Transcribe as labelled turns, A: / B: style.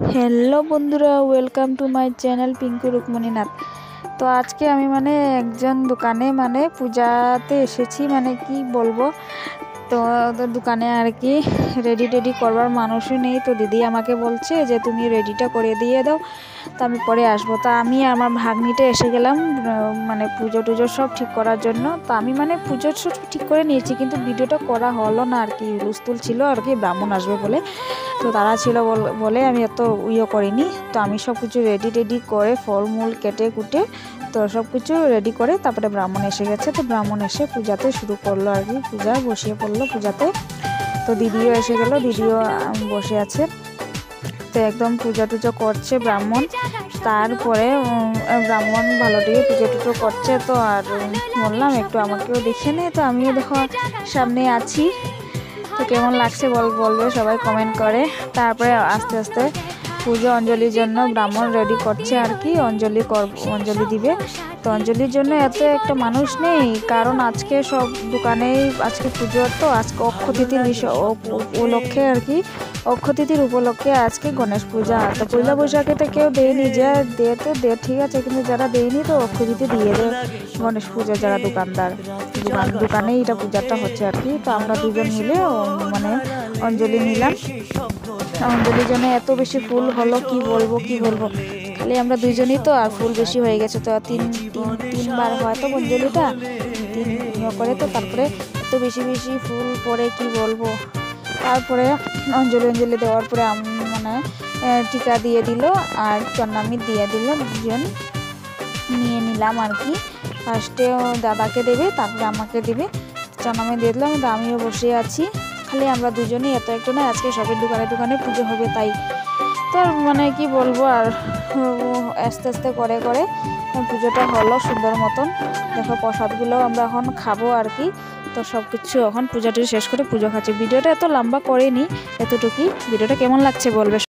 A: Hello বন্ধুরা, welcome to my channel Pinku Rukmininath. তো আজকে আমি একজন দোকানে পূজাতে এসেছি, কি বলবো। তো ওদের দোকানে আর কি রেডি টেডি করবার মানুষই নেই। তো দিদি আমাকে বলছে যে তুমি রেডিটা করে দিয়ে দাও, তো আমি পরে আসবো। তো আমি আমার ভাগ্নিটা এসে গেলাম পুজো টুজো সব ঠিক করার জন্য। তো আমি পুজো সব ঠিক করে নিয়েছি, কিন্তু ভিডিওটা করা হলো না আর কি। হুলস্থুল ছিল আর কি, ব্রাহ্মণ আসবে বলে। তো তারা ছিল বলে আমি এত করিনি। তো আমি সব কিছু রেডি টেডি করে ফলমূল কেটে কুটে তো সব কিছু রেডি করে তারপরে ব্রাহ্মণ এসে গেছে। তো ব্রাহ্মণ এসে পূজাতে শুরু করলো আর কি, পূজা বসিয়ে পড়লো পূজাতে। তো দিদিও এসে গেল, দিদিও বসে আছে। তো একদম পূজা টুজো করছে ব্রাহ্মণ। তারপরে ব্রাহ্মণ ভালোটিকে পুজো টুজো করছে। তো আর বললাম একটু আমাকেও দেখে নে। তো আমিও দেখো সামনে আছি। তো কেমন লাগছে বলবে সবাই কমেন্ট করে। তারপরে আস্তে আস্তে পুজো অঞ্জলির জন্য ব্রাহ্মণ রেডি করছে আর কি, অঞ্জলি দিবে। তো অঞ্জলির জন্য এত একটা মানুষ নেই, কারণ আজকে সব দোকানেই আজকে পুজো। তো আজকে অক্ষয় তিথির উপলক্ষে আর কি, অক্ষয় তিথির উপলক্ষে আজকে গণেশ পূজা। তো পয়লা বৈশাখেতে কেউ দেয়নি, যে দে ঠিক আছে, কিন্তু যারা দেয়নি তো অক্ষয় তিথি দিয়ে দেয় গণেশ পূজা যারা দোকানদার। দোকানেই এটা পূজাটা হচ্ছে আর কি। তো আমরা দুজন মিলে অঞ্জলি নিলাম। অঞ্জলির জন্য এত বেশি ফুল হলো, কি বলবো। খালি আমরা দুইজনই তো, আর ফুল বেশি হয়ে গেছে। তো তিনবার হয়তো অঞ্জলিটা তিন করে। তো তারপরে এত বেশি ফুল পরে কি বলবো। তারপরে অঞ্জলি দেওয়ার পরে টিকা দিয়ে দিল আর চন্নামি দিয়ে দিল। দুজন নিয়ে নিলাম আর কি। ফার্স্টে দাদাকে দেবে, তারপরে আমাকে দেবে। চন্নামি দিয়ে দিলাম। তো আমিও বসে আছি। খালি আমরা দুজনই, এত একটা না, আজকে সবের দোকানে পুজো হবে তাই। তো কি বলবো আর, আস্তে আস্তে করে পুজোটা হলো সুন্দর মতন। দেখো প্রসাদগুলো আমরা এখন খাবো আর কি। তো সব কিছু এখন পূজাটি শেষ করে পুজো খাচ্ছি। ভিডিওটা এত লম্বা করেনি, এতটুকুই। ভিডিওটা কেমন লাগছে বলবে।